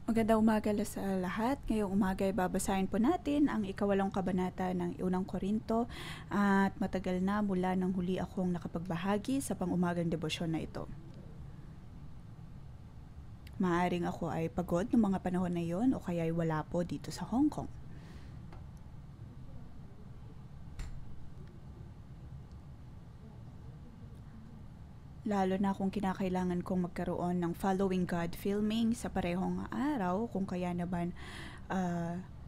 Magandang umaga sa lahat. Ngayong umaga ay babasahin po natin ang ikawalong kabanata ng unang Korinto at matagal na mula nang huli akong nakapagbahagi sa pang-umagang debosyon na ito. Maaring ako ay pagod ng mga panahon na iyon o kaya ay wala po dito sa Hong Kong. Lalo na kung kinakailangan kong magkaroon ng following God filming sa parehong araw, kung kaya naman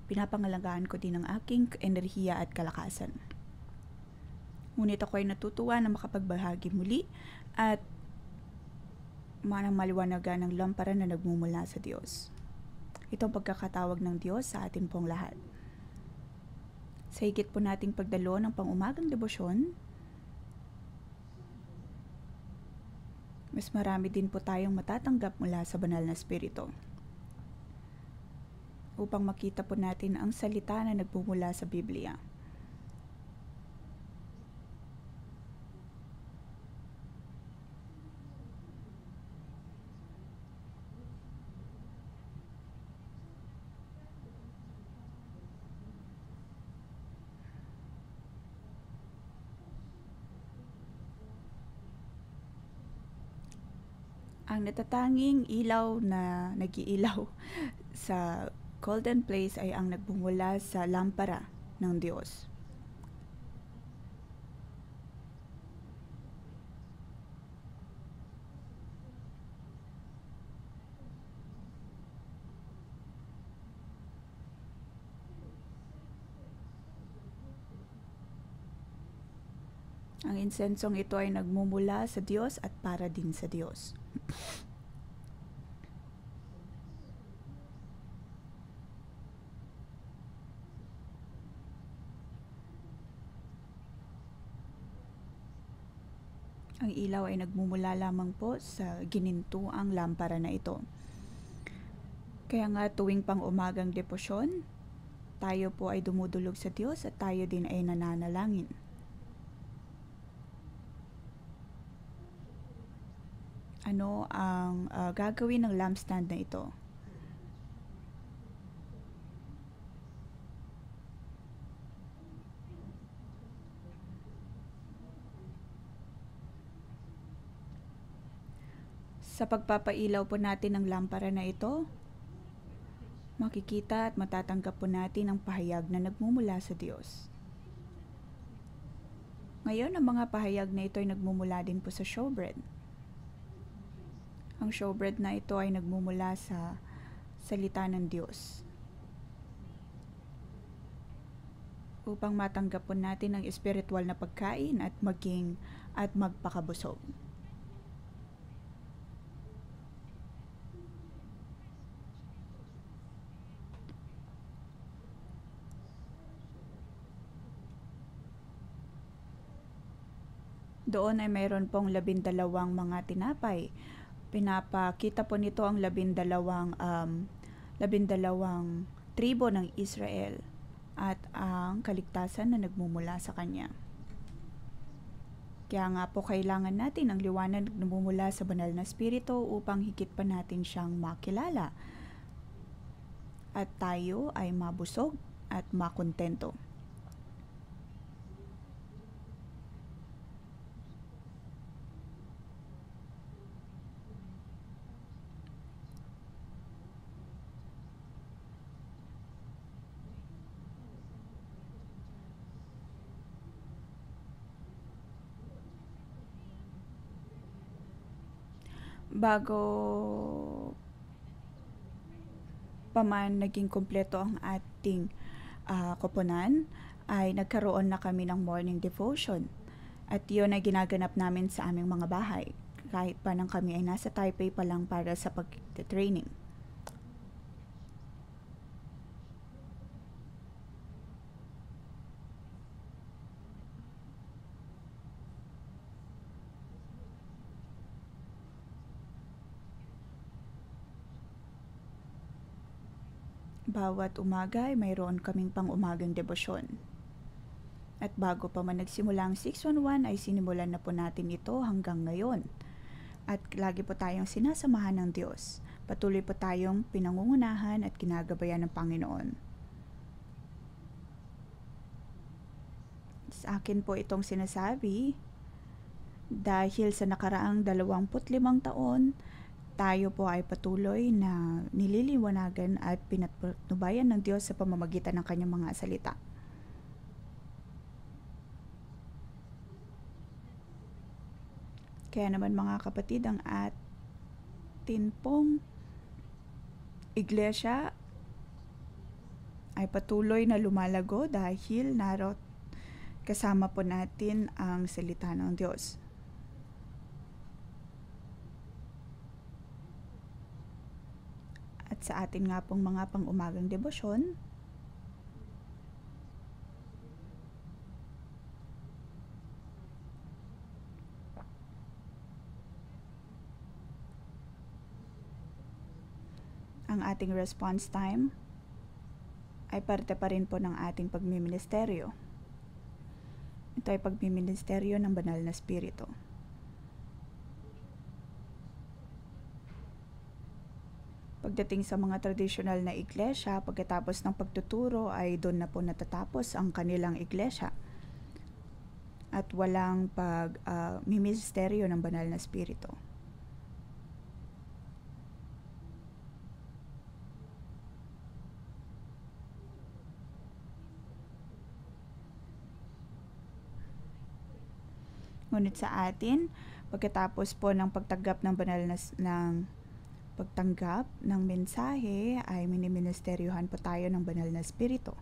pinapangalagaan ko din ang aking enerhiya at kalakasan. Ngunit ako ay natutuwa na makapagbahagi muli at manang maliwanagan ng lampara na nagmumula sa Diyos. Ito ang pagkakatawag ng Diyos sa atin pong lahat. Sa higit po nating pagdalo ng pang-umagang debosyon, mas marami din po tayong matatanggap mula sa banal na Espiritu. Upang makita po natin ang salita na nagmumula sa Biblia. Ang natatanging ilaw na nag-iilaw sa golden place ay ang nagbumula sa lampara ng Diyos. Ang insensong ito ay nagmumula sa Diyos at para din sa Diyos. Ang ilaw ay nagmumula lamang po sa ginintuang lampara na ito. Kaya nga tuwing pang-umagang deposyon, tayo po ay dumudulog sa Diyos at tayo din ay nananalangin. Ano ang gagawin ng lampstand na ito? Sa pagpapailaw po natin ng lampara na ito, makikita at matatanggap po natin ang pahayag na nagmumula sa Diyos. Ngayon, ang mga pahayag na ito ay nagmumula din po sa showbread. Ang showbread na ito ay nagmumula sa salita ng Diyos. Upang matanggap po natin ang espiritual na pagkain at magpakabusog. Doon ay mayroon pong 12 mga tinapay. Pinapakita po nito ang 12 tribo ng Israel at ang kaligtasan na nagmumula sa kanya. Kaya nga po kailangan natin ang liwanag na nagmumula sa banal na Espiritu upang higit pa natin siyang makilala at tayo ay mabusog at makontento. Bago pa man naging kumpleto ang ating koponan, ay nagkaroon na kami ng morning devotion. At yun ay ginaganap namin sa aming mga bahay. Kahit pa nang kami ay nasa Taipei pa lang para sa pag-training. Bawat umaga ay mayroon kaming pang-umagang debosyon. At bago pa man nagsimula ang 611 ay sinimulan na po natin ito hanggang ngayon. At lagi po tayong sinasamahan ng Diyos. Patuloy po tayong pinangungunahan at ginagabayan ng Panginoon. Sa akin po itong sinasabi dahil sa nakaraang 25 taon, tayo po ay patuloy na nililiwanagan at pinatnubayan ng Diyos sa pamamagitan ng kanyang mga salita. Kaya naman mga kapatid, ang atin pong iglesia ay patuloy na lumalago dahil kasama po natin ang salita ng Diyos. At sa atin nga pong mga pang-umagang debosyon, ang ating response time ay parte pa rin po ng ating pagmiministeryo. Ito ay pagmiministeryo ng banal na spirito. Pagdating sa mga tradisyonal na iglesia, pagkatapos ng pagtuturo ay doon na po natatapos ang kanilang iglesia. At walang pagmiministeryo ng banal na spirito. Ngunit sa atin, pagkatapos po ng pagtanggap ng pagtanggap ng mensahe ay miniministeryohan po tayo ng banal na spirito.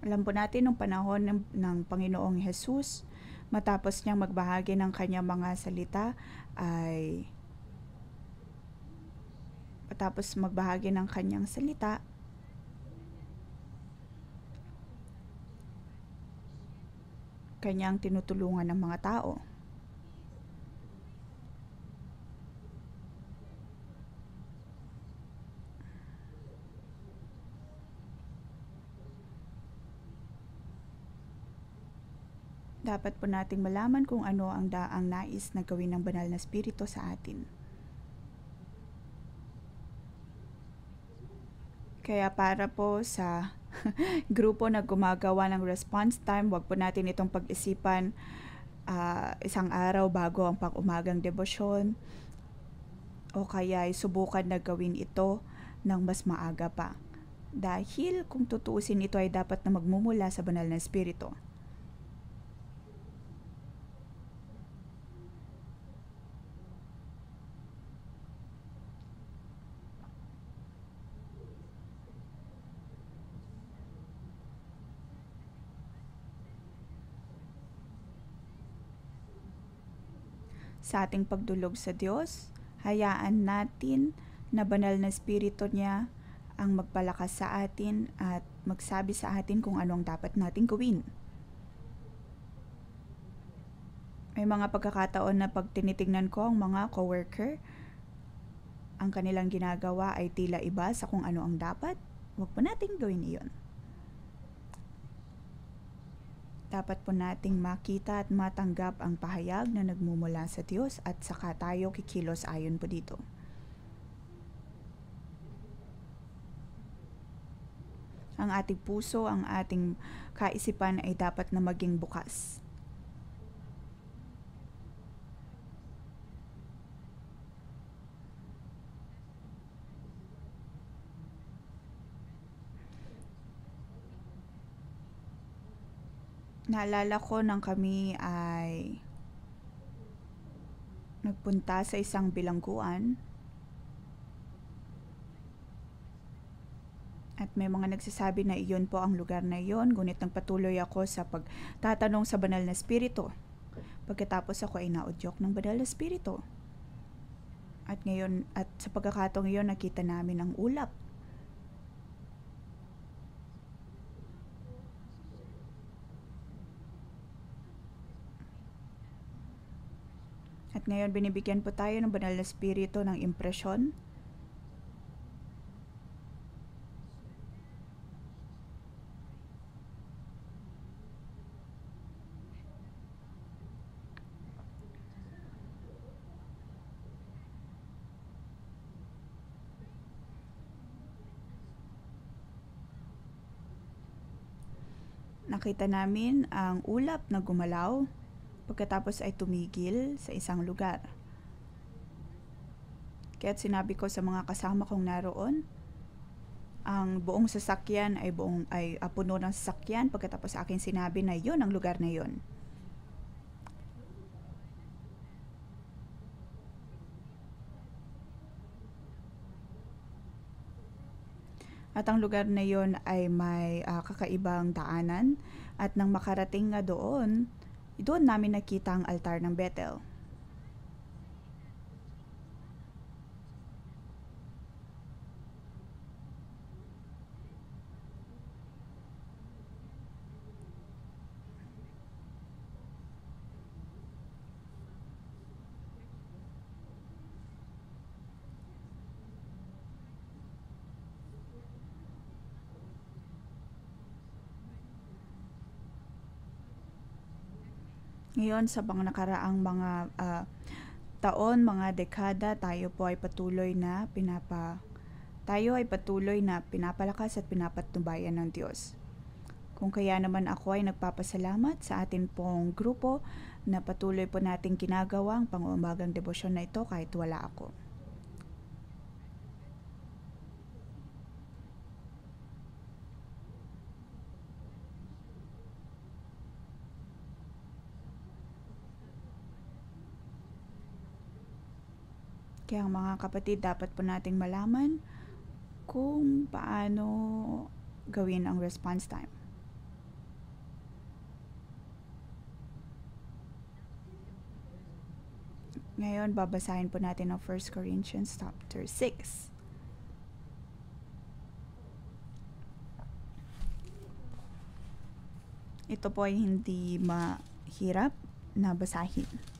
Alam po natin nung panahon ng Panginoong Jesus, matapos niyang magbahagi ng kanyang mga salita ay matapos magbahagi ng kanyang salita, kanyang tinutulungan ng mga tao. Dapat po nating malaman kung ano ang nais na gawin ng banal na spirito sa atin. Kaya para po sa grupo na gumagawa ng response time, wag po natin itong pag-isipan isang araw bago ang pang-umagang debosyon o kaya ay subukan na gawin ito ng mas maaga pa. Dahil kung tutuusin, ito ay dapat na magmumula sa banal na spirito. Sa ating pagdulog sa Diyos, hayaan natin na banal na spirito niya ang magpalakas sa atin at magsabi sa atin kung ano ang dapat nating gawin. May mga pagkakataon na pag tinitingnan ko ang mga coworker, ang kanilang ginagawa ay tila iba sa kung ano ang dapat, huwag po nating gawin iyon. Dapat po nating makita at matanggap ang pahayag na nagmumula sa Diyos at saka tayo kikilos ayon po dito. Ang ating puso, ang ating kaisipan ay dapat na maging bukas. Naalala ko nang kami ay nagpunta sa isang bilangguan at may mga nagsasabi na iyon po ang lugar na iyon, ngunit nagpatuloy ako sa pagtatanong sa banal na spirito. Pagkatapos ako ay naudyok ng banal na spirito. At sa pagkakataong iyon, nakita namin ang ulap. At ngayon, binibigyan po tayo ng banal na spirito ng impresyon. Nakita namin ang ulap na gumalaw pagkatapos ay tumigil sa isang lugar. Kaya't sinabi ko sa mga kasama kong naroon, ang buong sasakyan ay puno ng sasakyan pagkatapos sa akin sinabi na yun ang lugar na yun. At ang lugar na yon ay may kakaibang daanan at nang makarating nga doon namin nakita ang altar ng Bethel. Ngayon sa mga nakaraang mga taon, mga dekada, tayo ay patuloy na pinapalakas at pinapatnubayan ng Diyos. Kung kaya naman ako ay nagpapasalamat sa atin pong grupo na patuloy po nating ginagawa ang pang-uumagang debosyon na ito kahit wala ako. Kaya mga kapatid, dapat po nating malaman kung paano gawin ang response time. Ngayon, babasahin po natin ang 1 Corinthians chapter 6. Ito po ay hindi mahirap na basahin.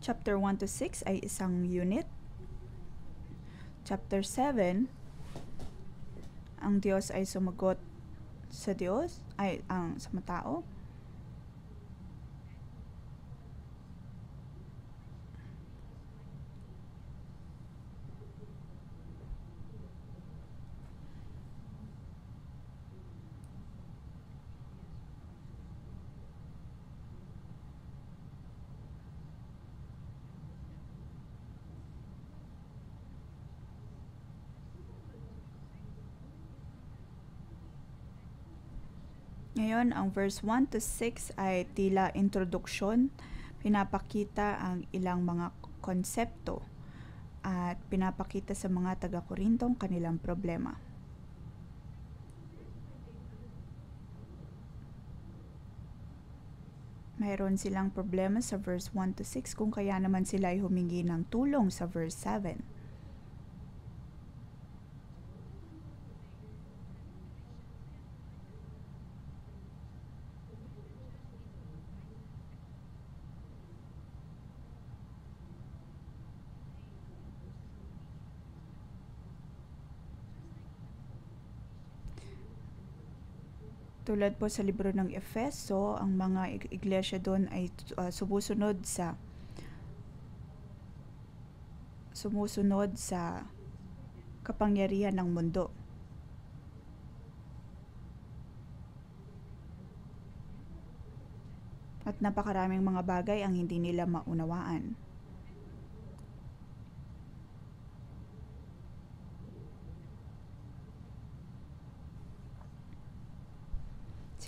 Chapter 1 to 6 ay isang unit. Chapter 7, ang Diyos ay sumagot sa sa mga tao. Ngayon, ang verse 1 to 6 ay tila introduksyon. Pinapakita ang ilang mga konsepto at pinapakita sa mga taga-Korintong kanilang problema. Mayroon silang problema sa verse 1 to 6 kung kaya naman sila ay humingi ng tulong sa verse 7. Tulad po sa libro ng Efeso, ang mga iglesia doon ay sumusunod sa kapangyarihan ng mundo. At napakaraming mga bagay ang hindi nila maunawaan.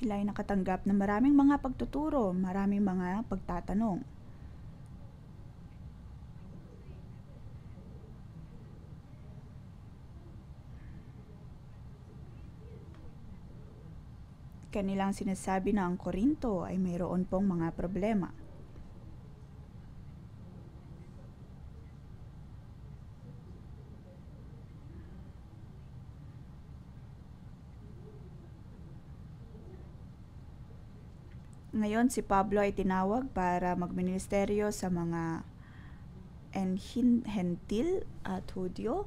Sila ay nakatanggap ng maraming mga pagtuturo, maraming mga pagtatanong. Kanilang sinasabi na ang Korinto ay mayroon pong mga problema. Ngayon, si Pablo ay tinawag para magministeryo sa mga Hentil at Hudyo.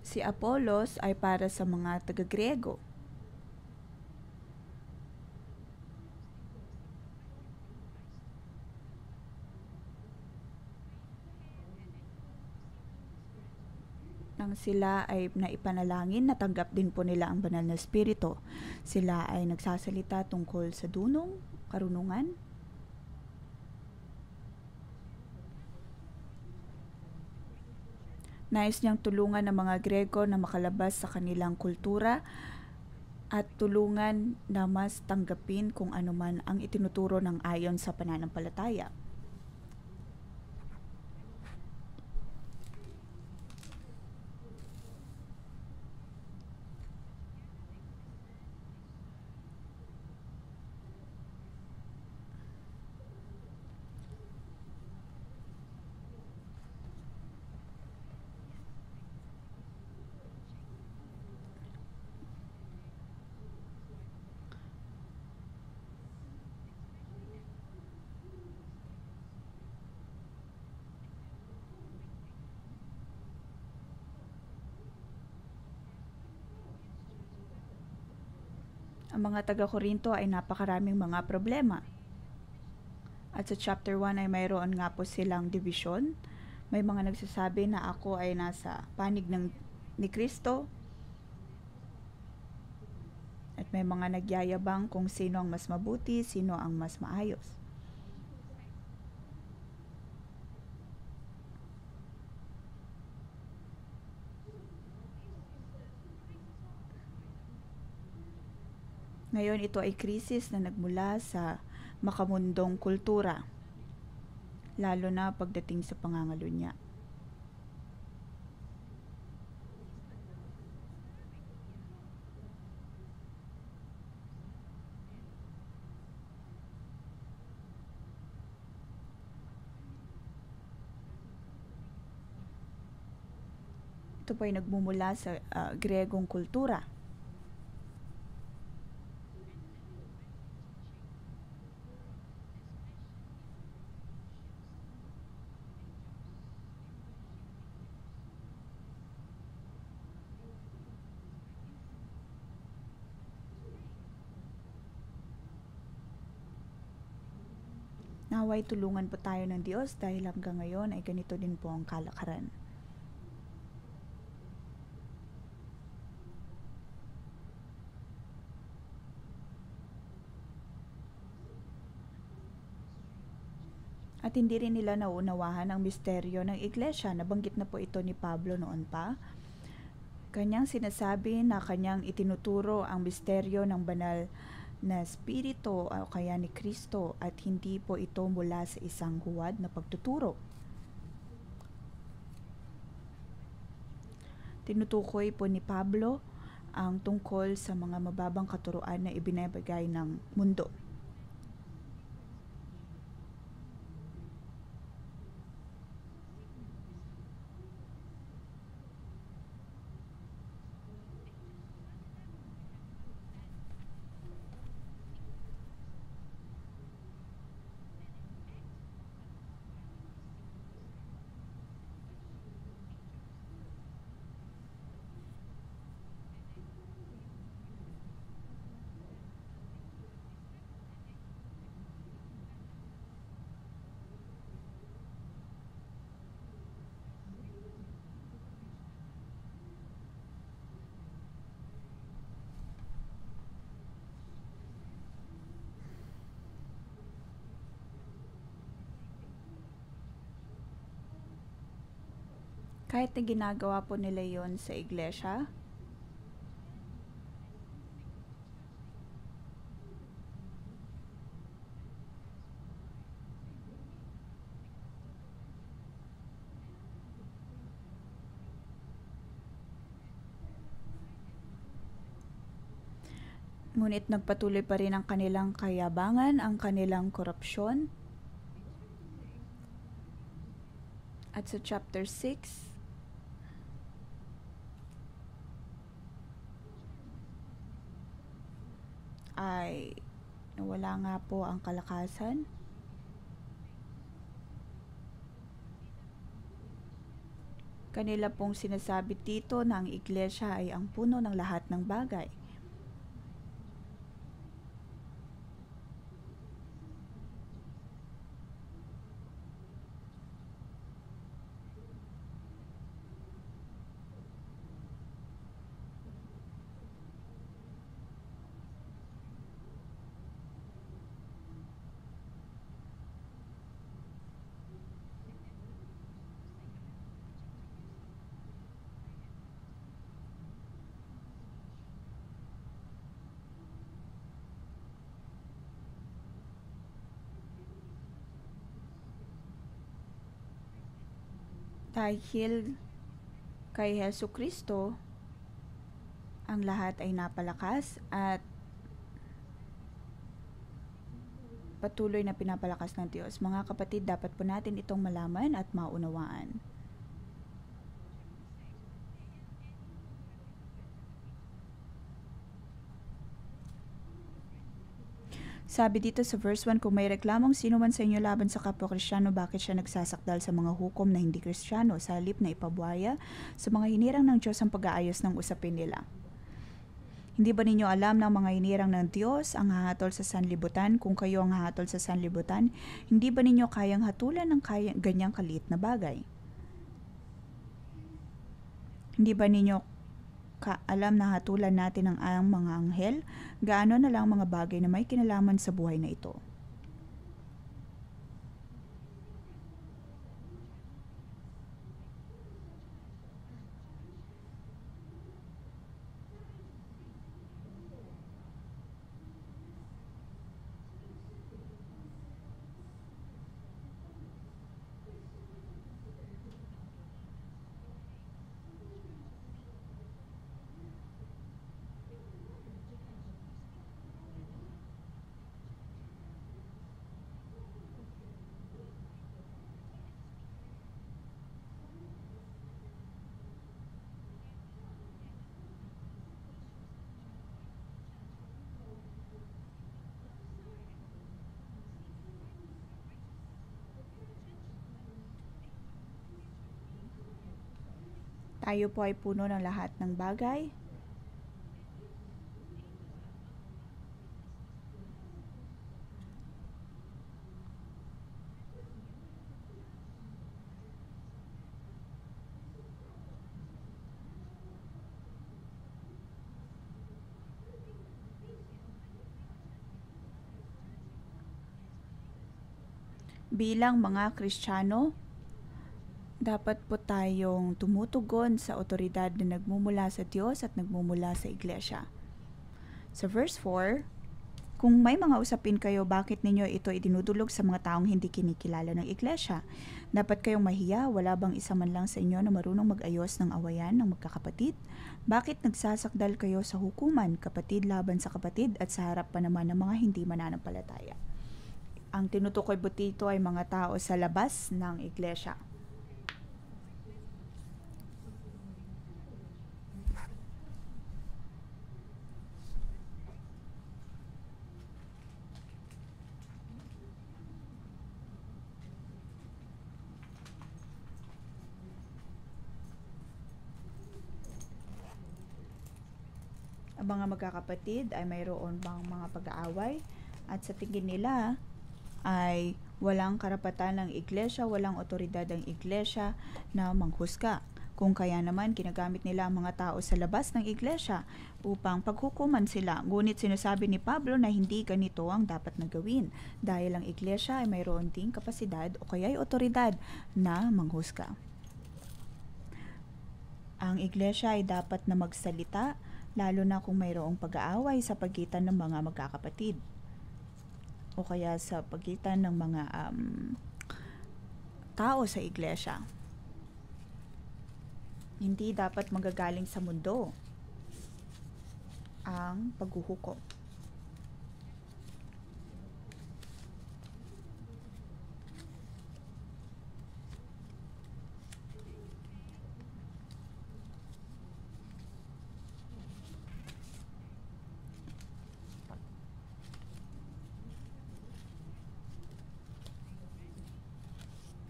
Si Apollos ay para sa mga taga-Griego. Nang sila ay naipanalangin, natanggap din po nila ang banal na espiritu. Sila ay nagsasalita tungkol sa dunong, karunungan, nais niyang tulungan ng mga Grego na makalabas sa kanilang kultura at tulungan na mas tanggapin kung ano man ang itinuturo ng ayon sa pananampalataya. Ang mga taga-Korinto ay napakaraming mga problema. At sa chapter 1 ay mayroon nga po silang division. May mga nagsasabi na ako ay nasa panig ni Kristo. At may mga nagyayabang kung sino ang mas mabuti, sino ang mas maayos. Ngayon ito ay krisis na nagmula sa makamundong kultura, lalo na pagdating sa pangangalunya. Ito po ay nagmumula sa Gregong kultura. Naway tulungan po tayo ng Diyos dahil hanggang ngayon ay ganito din po ang kalakaran. At hindi rin nila nauunawahan ang misteryo ng iglesia. Nabanggit na po ito ni Pablo noon pa. Kanyang sinasabi na kanyang itinuturo ang misteryo ng banal na espiritu o kaya ni Kristo at hindi po ito mula sa isang huwad na pagtuturo. Tinutukoy po ni Pablo ang tungkol sa mga mababang katuruan na ibinibigay ng mundo. Kahit na ginagawa po nila yon sa iglesia, ngunit nagpatuloy pa rin ang kanilang kayabangan, ang kanilang korupsyon. At sa chapter 6, ay nawala nga po ang kalakasan. Kanila pong sinasabi dito na ang iglesia ay ang puno ng lahat ng bagay. Dahil kay Hesu Kristo, ang lahat ay napalakas at patuloy na pinapalakas ng Diyos. Mga kapatid, dapat po natin itong malaman at maunawaan. Sabi dito sa verse 1, kung may reklamong sino man sa inyo laban sa kapwa Kristiyano, bakit siya nagsasakdal sa mga hukom na hindi Kristiyano, sa halip na ipabuhaya sa mga hinirang ng Diyos ang pag-aayos ng usapin nila. Hindi ba ninyo alam ng mga hinirang ng Diyos ang hahatol sa sanlibutan? Kung kayo ang hahatol sa sanlibutan, hindi ba ninyo kayang hatulan ng ganyang kaliit na bagay? Hindi ba ninyo alam na hatulan natin ang mga anghel? Gaano na lang mga bagay na may kinalaman sa buhay na ito? Tayo po ay puno ng lahat ng bagay. Bilang mga Kristiyano, dapat po tayong tumutugon sa otoridad na nagmumula sa Diyos at nagmumula sa Iglesia. Sa verse 4, kung may mga usapin kayo, bakit ninyo ito idinudulog sa mga taong hindi kinikilala ng Iglesia? Dapat kayong mahiya, wala bang isa man lang sa inyo na marunong mag-ayos ng awayan ng magkakapatid? Bakit nagsasakdal kayo sa hukuman, kapatid laban sa kapatid at sa harap pa naman ng mga hindi mananampalataya? Ang tinutukoy po dito ay mga tao sa labas ng Iglesia. Ang mga magkakapatid ay mayroon bang mga pag-aaway at sa tingin nila ay walang karapatan ng Iglesia, walang otoridad ng Iglesia na manghusga. Kung kaya naman, ginagamit nila ang mga tao sa labas ng Iglesia upang paghukuman sila. Ngunit sinasabi ni Pablo na hindi ganito ang dapat na gawin dahil ang Iglesia ay mayroon ding kapasidad o kaya'y otoridad na manghusga. Ang Iglesia ay dapat na magsalita lalo na kung mayroong pag-aaway sa pagitan ng mga magkakapatid o kaya sa pagitan ng mga tao sa Iglesia. Hindi dapat magagaling sa mundo ang paghuhukom.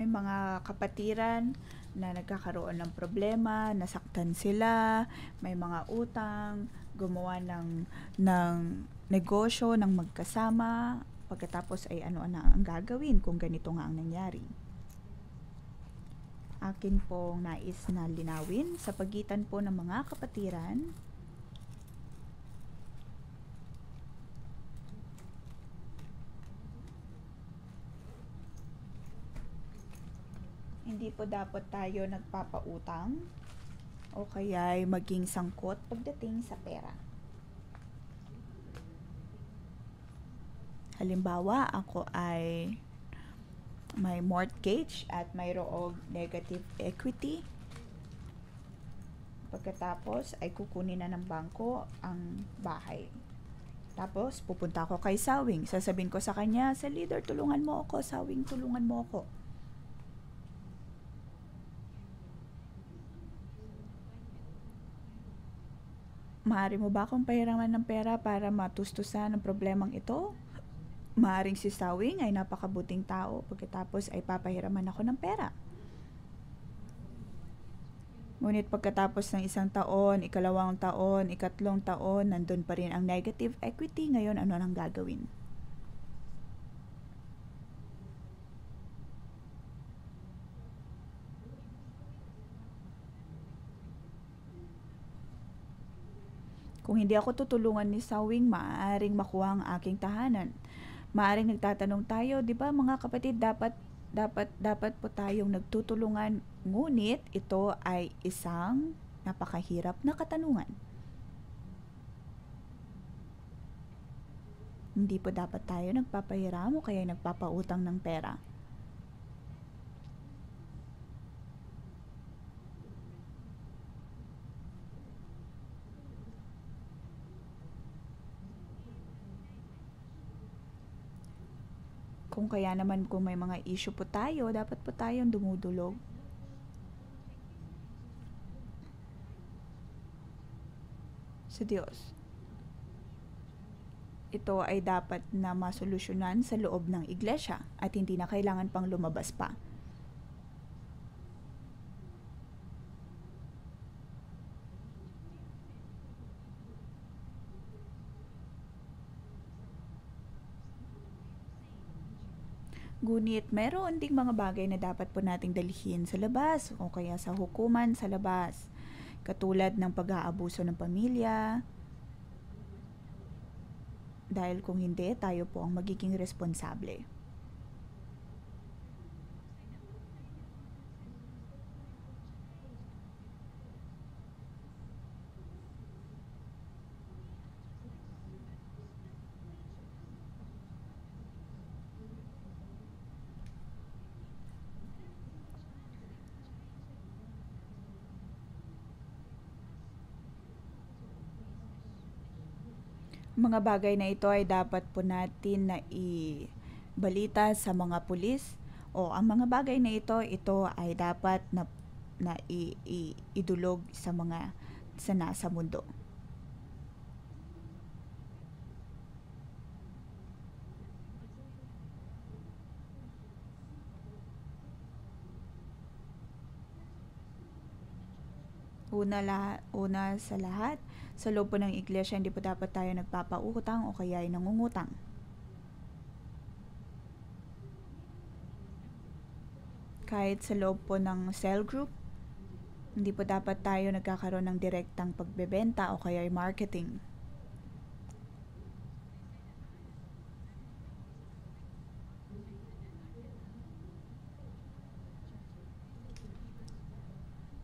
May mga kapatiran na nagkakaroon ng problema, nasaktan sila, may mga utang, gumawa ng negosyo ng magkasama, pagkatapos ay ano na ang gagawin kung ganito nga ang nangyari. Akin pong nais na linawin sa pagitan po ng mga kapatiran. Hindi po dapat tayo nagpapautang o kaya ay maging sangkot pagdating sa pera. Halimbawa, ako ay may mortgage at mayroong negative equity. Pagkatapos ay kukunin na ng bangko ang bahay. Tapos pupunta ako kay Sawing. Sasabihin ko sa kanya, sa leader, tulungan mo ako. Sawing, tulungan mo ako. Maaari mo ba akong pahiraman ng pera para matustusan ang problemang ito? Maaring si Sawing ay napakabuting tao, pagkatapos ay papahiraman ako ng pera. Ngunit pagkatapos ng 1 taon, 2 taon, 3 taon, nandun pa rin ang negative equity. Ngayon, ano nang gagawin? Kung hindi ako tutulungan ni Sawing, maaaring makuha ang aking tahanan. Maaaring nagtatanong tayo, 'di ba mga kapatid, dapat po tayong nagtutulungan, ngunit ito ay isang napakahirap na katanungan. Hindi po dapat tayo nagpapahiram o kaya nagpapautang ng pera. Kung kaya naman kung may mga issue po tayo, dapat po tayong dumudulog sa Diyos. Ito ay dapat na masolusyonan sa loob ng iglesia at hindi na kailangan pang lumabas pa. Ngunit meron ding mga bagay na dapat po nating dalhin sa labas o kaya sa hukuman sa labas. Katulad ng pag-aabuso ng pamilya. Dahil kung hindi, tayo po ang magiging responsable. Mga bagay na ito ay dapat po natin na ibalita sa mga pulis, o ang mga bagay na ito ay dapat na idulog sa mga sa nasa mundo. Una sa lahat, sa loob po ng iglesia, hindi po dapat tayo nagpapautang o kaya ay nangungutang. Kahit sa loob po ng cell group, hindi po dapat tayo nagkakaroon ng direktang pagbebenta o kaya ay marketing.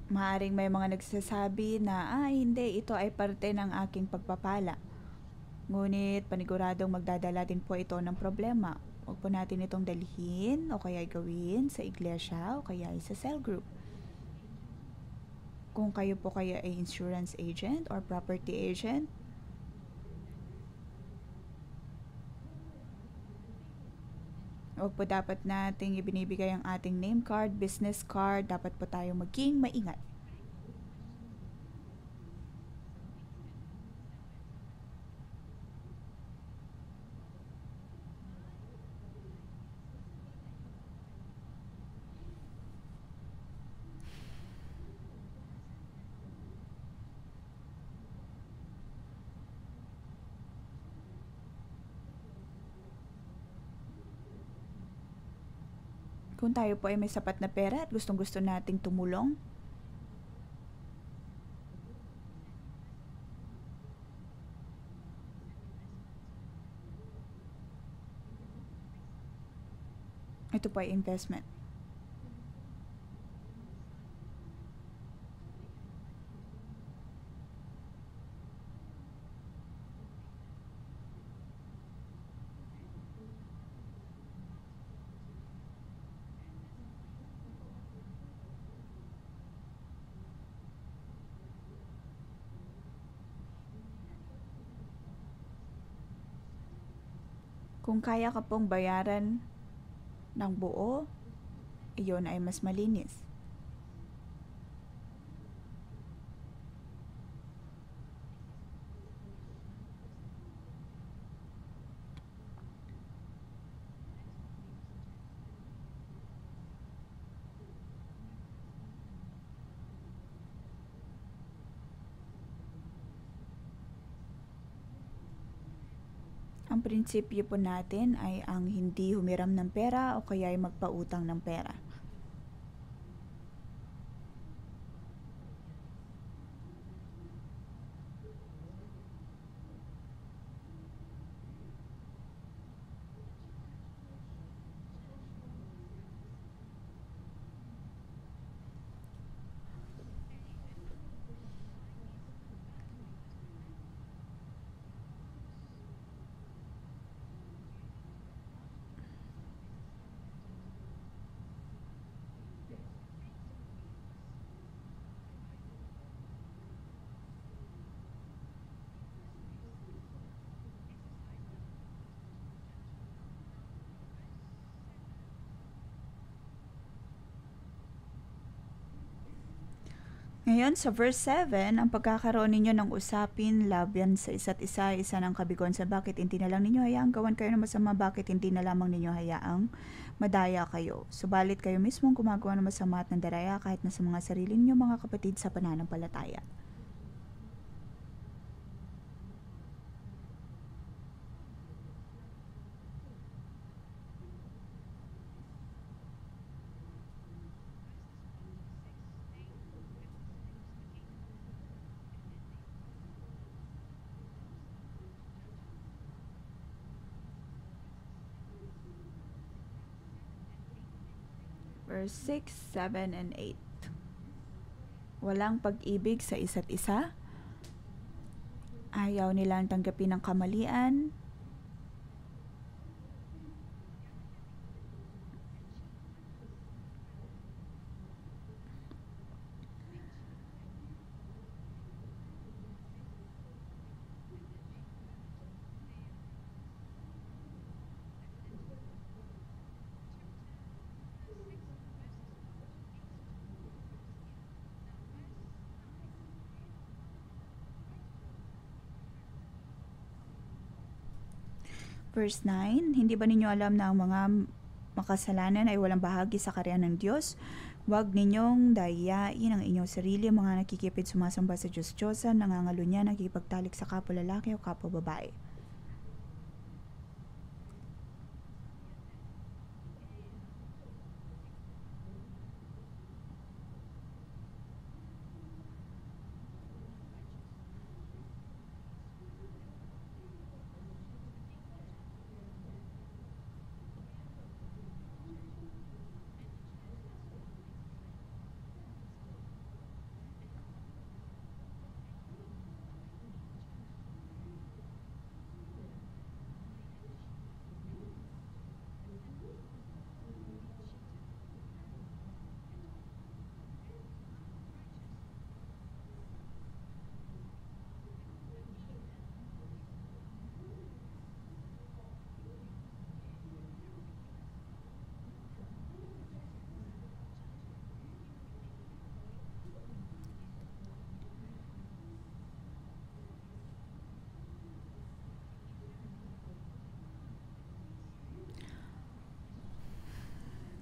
Maaring may mga nagsasabi na, hindi, ito ay parte ng aking pagpapala. Ngunit paniguradong magdadala din po ito ng problema. Huwag po natin itong dalhin o kaya gawin sa iglesia o kaya ay sa cell group. Kung kayo po kaya ay insurance agent or property agent, huwag po dapat nating ibinibigay ang ating name card, business card. Dapat po tayong maging maingat. Kung tayo po ay may sapat na pera at gustong-gusto nating tumulong, ito po ay investment. Kung kaya ka pong bayaran ng buo, iyon ay mas malinis. Ang prinsipyo po natin ay ang hindi humiram ng pera o kaya ay magpautang ng pera. Ngayon, sa verse 7, ang pagkakaroon ninyo ng usapin laban sa isa't isa, isa ng kabigon sa bakit hindi na lang ninyo hayaang gawan kayo ng masama, bakit hindi na lamang ninyo hayaang madaya kayo. Subalit kayo mismong gumagawa ng masama at ng daraya kahit na sa mga sarili ninyo mga kapatid sa pananampalataya. Verse 6, 7, and 8. Walang pag-ibig sa isa't isa. Ayaw nilang tanggapin ang kamalian. Verse 9, hindi ba ninyo alam na ang mga makasalanan ay walang bahagi sa karya ng Diyos? Huwag ninyong dayain ang inyong sarili, mga nakikipid sumasamba sa Diyos-Diyosan, nangangalunya, nakikipagtalik sa kapwa lalaki o kapwa babae.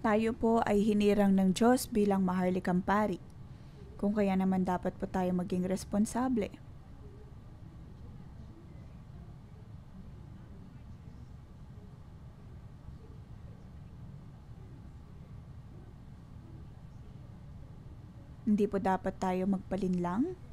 Tayo po ay hinirang ng Diyos bilang maharlikang pari. Kung kaya naman dapat po tayo maging responsable. Hindi po dapat tayo magpalinlang.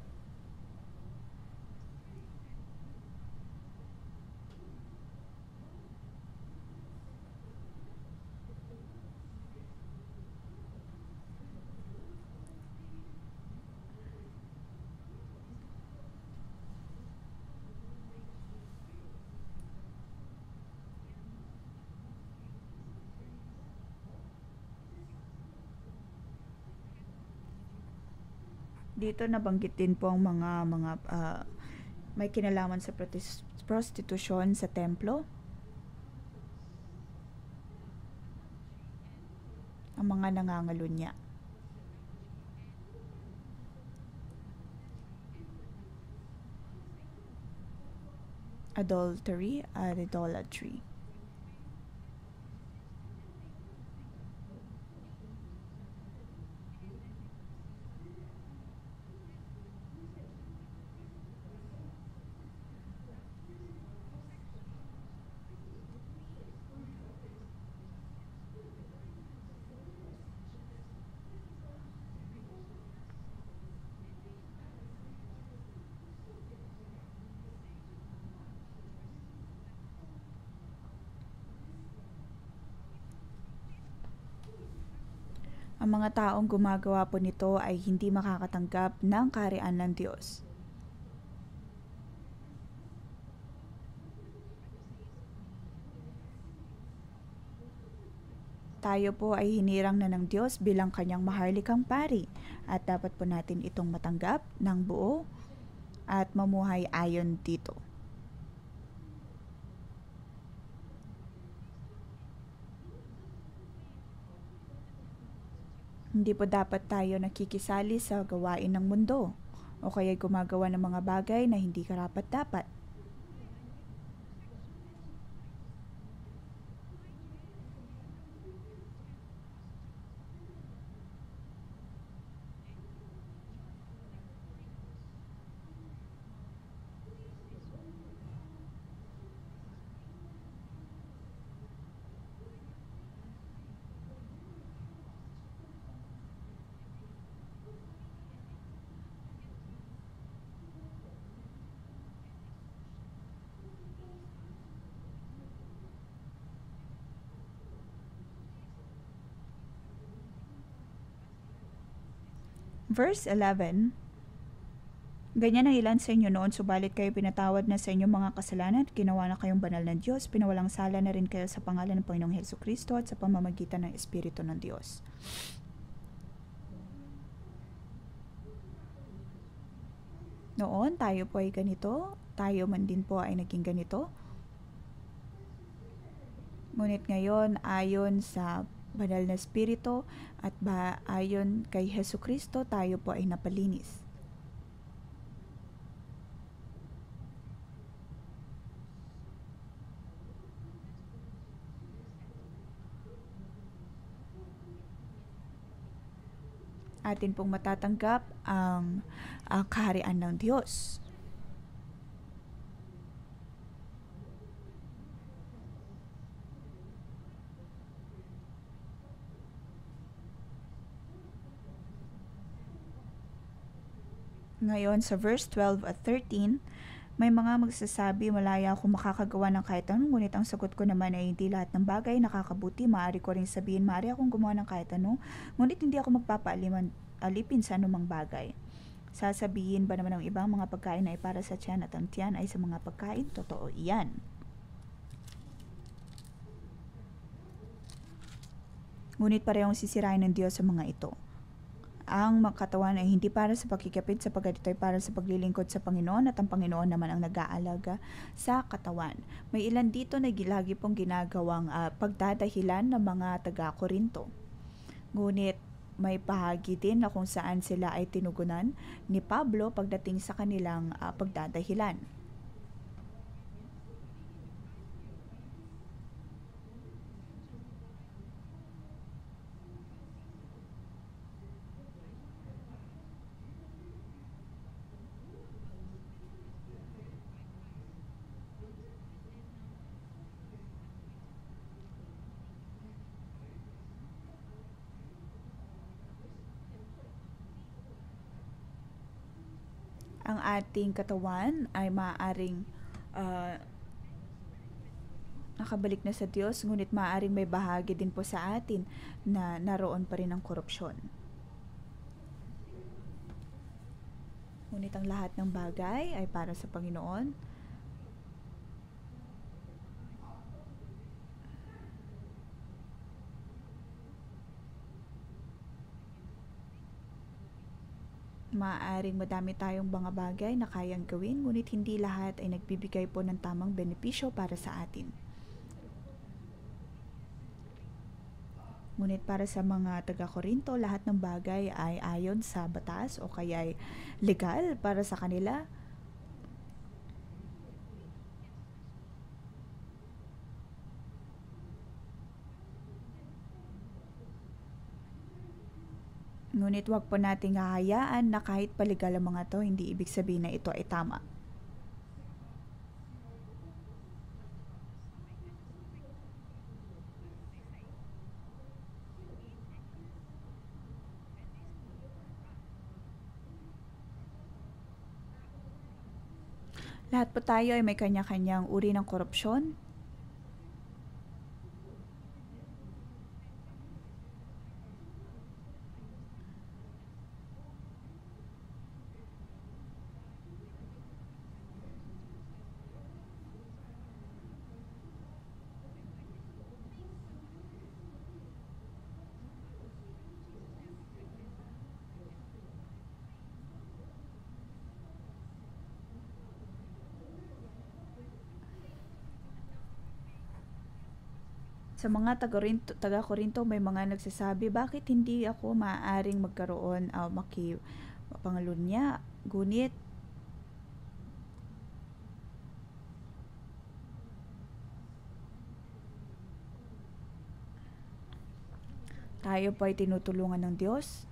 Dito nabanggit din po ang mga may kinalaman sa prostitusyon sa templo. ang mga nangangalunya, adultery at idolatry. Ang mga taong gumagawa po nito ay hindi makakatanggap ng kaharian ng Diyos. Tayo po ay hinirang na ng Diyos bilang kanyang maharlikang pari at dapat po natin itong matanggap ng buo at mamuhay ayon dito. Hindi po dapat tayo nakikisali sa gawain ng mundo o kaya gumagawa ng mga bagay na hindi karapat-dapat. Verse 11, ganyan ang ilan sa inyo noon, subalit kayo pinatawad na sa inyong mga kasalanan at ginawa na kayong banal ng Diyos, pinawalang sala na rin kayo sa pangalan ng Panginoong Hesukristo at sa pamamagitan ng Espiritu ng Diyos. Noon, tayo po ay ganito, tayo man din po ay naging ganito. Ngunit ngayon, ayon sa banal na Espiritu at ayon kay Hesukristo, tayo po ay napalinis. Atin pong matatanggap ang kaharian ng Diyos. Ngayon sa verse 12 at 13, may mga magsasabi, malaya akong makakagawa ng kahit anong, ngunit ang sagot ko naman ay hindi lahat ng bagay nakakabuti. Maaari ko rin sabihin, maaari akong gumawa ng kahit anong, ngunit hindi ako magpapaalipin sa anumang bagay. Sasabihin ba naman ng ibang mga pagkain ay para sa tiyan at ang tiyan ay sa mga pagkain? Totoo iyan. Ngunit parehong sisirain ng Diyos sa mga ito. Ang katawan ay hindi para sa pagkikapit, sapagkat ito ay para sa paglilingkod sa Panginoon at ang Panginoon naman ang nag-aalaga sa katawan. May ilan dito na lagi pong ginagawang pagdadahilan ng mga taga-Korinto. Ngunit may bahagi din na kung saan sila ay tinugunan ni Pablo pagdating sa kanilang pagdadahilan. Ang ating katawan ay maaaring nakabalik na sa Diyos, ngunit maaaring may bahagi din po sa atin na naroon pa rin ang korupsyon. Ngunit ang lahat ng bagay ay para sa Panginoon. Maaaring madami tayong mga bagay na kayang gawin, ngunit hindi lahat ay nagbibigay po ng tamang benepisyo para sa atin. Ngunit para sa mga taga-Korinto, lahat ng bagay ay ayon sa batas o kaya ay legal para sa kanila. Ngunit wag po nating hahayaan na kahit paligal ang mga to, hindi ibig sabihin na ito ay tama. Lahat po tayo ay may kanya-kanyang uri ng korupsyon. Sa mga taga-Korinto, may mga nagsasabi, bakit hindi ako maaaring magkaroon o makipangalunya? Ngunit tayo po ay tinutulungan ng Diyos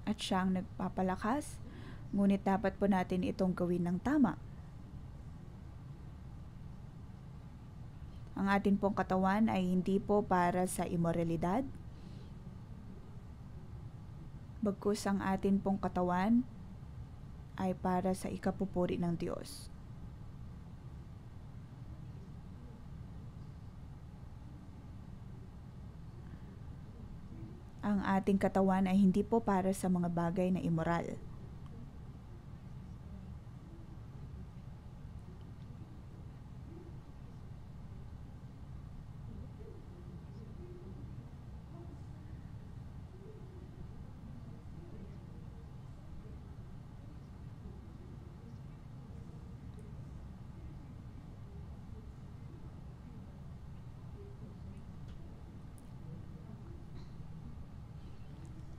at siya ang nagpapalakas. Ngunit dapat po natin itong gawin ng tama. Ang atin pong katawan ay hindi po para sa imoralidad. Bagkus ang atin pong katawan ay para sa ikapupuri ng Diyos. Ang ating katawan ay hindi po para sa mga bagay na immoral.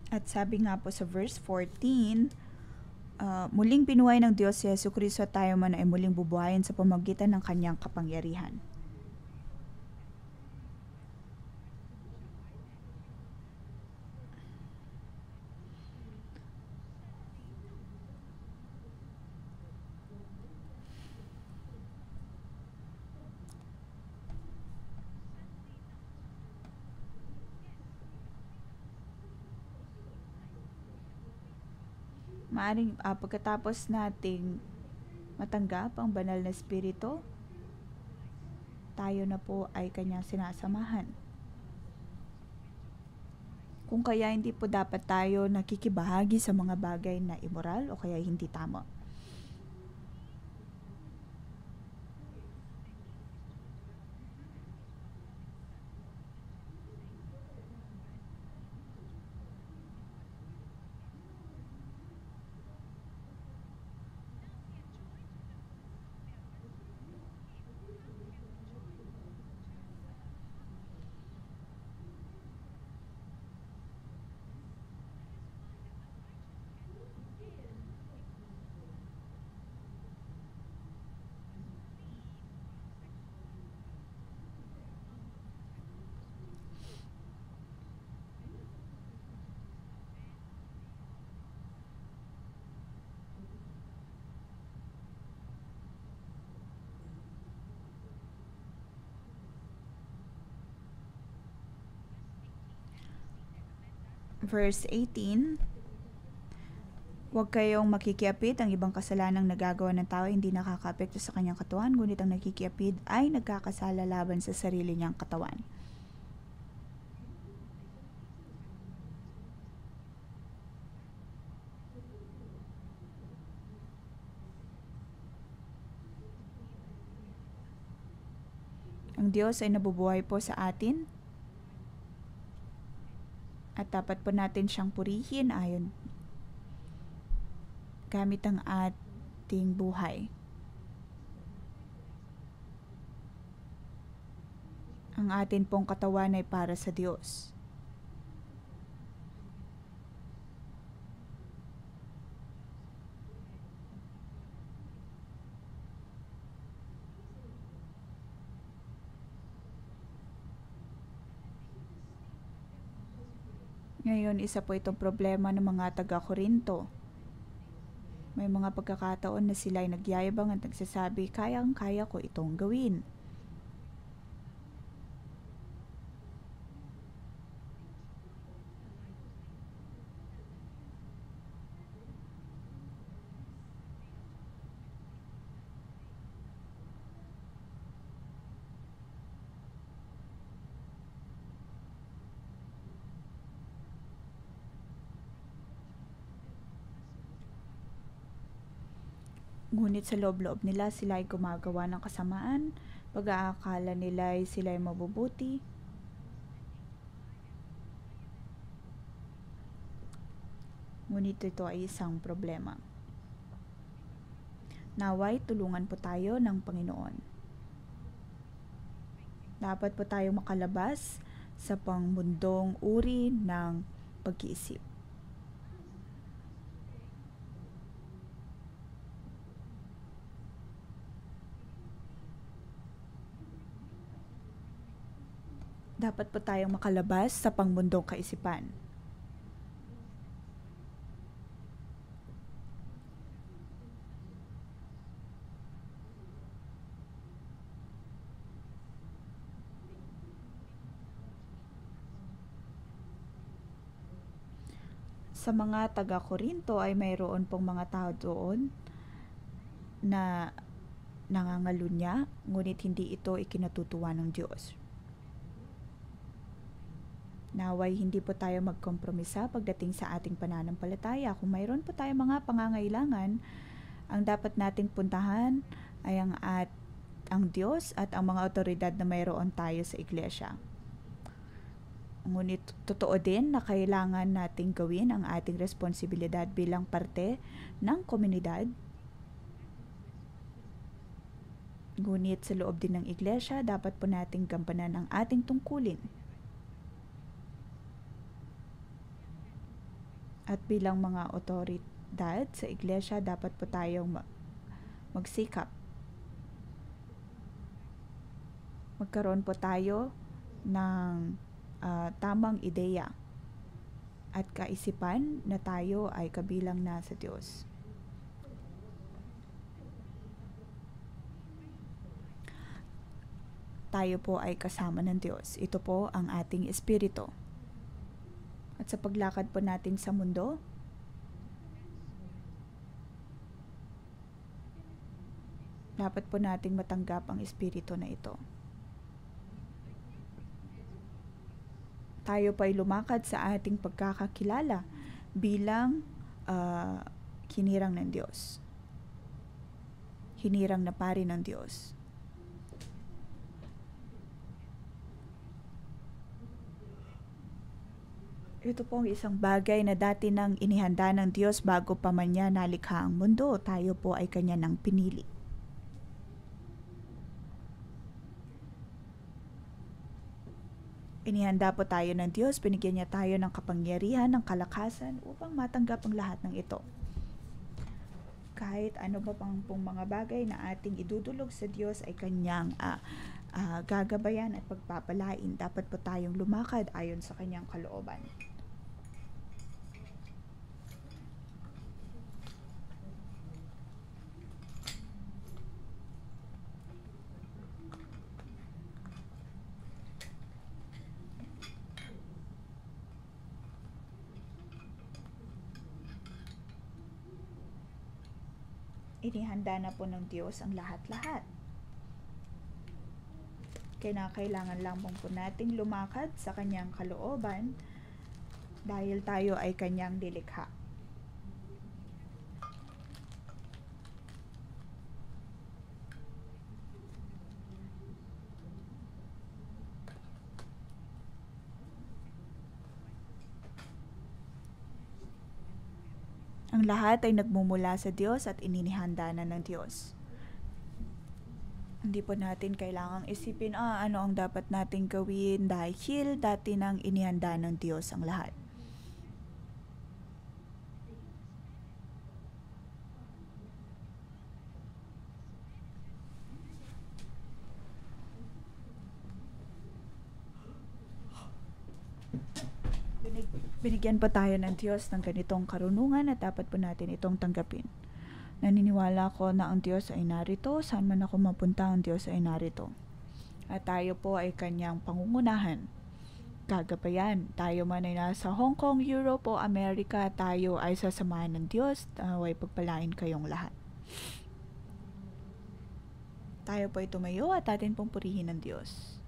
At sabi nga po sa verse 14, muling binuhay ng Diyos si Jesucristo at tayo man ay muling bubuhayin sa pamamagitan ng kanyang kapangyarihan. Maaring pagkatapos nating matanggap ang banal na espiritu, tayo na po ay kanyang sinasamahan. Kung kaya hindi po dapat tayo nakikibahagi sa mga bagay na immoral o kaya hindi tama. Verse 18, huwag kayong makikiapid, ang ibang kasalanang nagagawa ng tao hindi nakakaapekto sa kanyang katawan, ngunit ang nakikiapid ay nagkakasala laban sa sarili niyang katawan. Ang Diyos ay nabubuhay po sa atin at dapat po natin siyang purihin ayon gamit ang ating buhay. Ang atin pong katawan ay para sa Diyos. Ngayon, isa po itong problema ng mga taga-Korinto. May mga pagkakataon na sila ay nagyayabang at nagsasabi, kayang-kaya ko itong gawin. Ngunit sa loob-loob nila sila ay gumagawa ng kasamaan, pag-aakala nila ay sila ay mabubuti. Ngunit ito ay isang problema. Naway, tulungan po tayo ng Panginoon. Dapat po tayong makalabas sa pangmundong uri ng pag-iisip. Dapat po tayong makalabas sa pangmundong kaisipan. Sa mga taga-Korinto ay mayroon pong mga tao doon na nangangalunya, ngunit hindi ito ikinatutuwa ng Diyos. Naway hindi po tayo magkompromisa pagdating sa ating pananampalataya. Kung mayroon po tayo mga pangangailangan, ang dapat nating puntahan ay ang Diyos at ang mga otoridad na mayroon tayo sa iglesia. Ngunit totoo din na kailangan nating gawin ang ating responsibilidad bilang parte ng komunidad. Ngunit sa loob din ng iglesia, dapat po nating gampanan ang ating tungkulin. At bilang mga otoridad sa iglesia, dapat po tayong magsikap. Magkaroon po tayo ng tamang ideya at kaisipan na tayo ay kabilang na sa Diyos. Tayo po ay kasama ng Diyos. Ito po ang ating espiritu. At sa paglakad po natin sa mundo, dapat po nating matanggap ang espiritu na ito. Tayo pa ay lumakad sa ating pagkakakilala bilang hinirang ng Diyos. Hinirang na pari ng Diyos. Ito po ang isang bagay na dati nang inihanda ng Diyos bago pa man niya nalikha ang mundo. Tayo po ay kanya nang pinili. Inihanda po tayo ng Diyos, binigyan niya tayo ng kapangyarihan, ng kalakasan upang matanggap ang lahat ng ito. Kahit ano pa pang mga bagay na ating idudulog sa Diyos ay kanyang gagabayan at pagpapalain. Dapat po tayong lumakad ayon sa kanyang kalooban. Inihanda na po ng Diyos ang lahat-lahat. Kailangan lamang po nating lumakad sa kanyang kalooban dahil tayo ay kanyang nilikha. Ang lahat ay nagmumula sa Diyos at ininihanda na ng Diyos. Hindi po natin kailangang isipin, ano ang dapat nating gawin dahil dati nang inihanda ng Diyos ang lahat. Binigyan pa tayo ng Diyos ng ganitong karunungan at dapat po natin itong tanggapin. Naniniwala ko na ang Diyos ay narito, saan man ako mapunta ang Diyos ay narito. At tayo po ay kanyang pangungunahan. Gagabayan, tayo man ay nasa Hong Kong, Europe o Amerika, tayo ay sasamahan ng Diyos, ay pagpalain kayong lahat. Tayo po ay tumayo at atin pong purihin ng Diyos.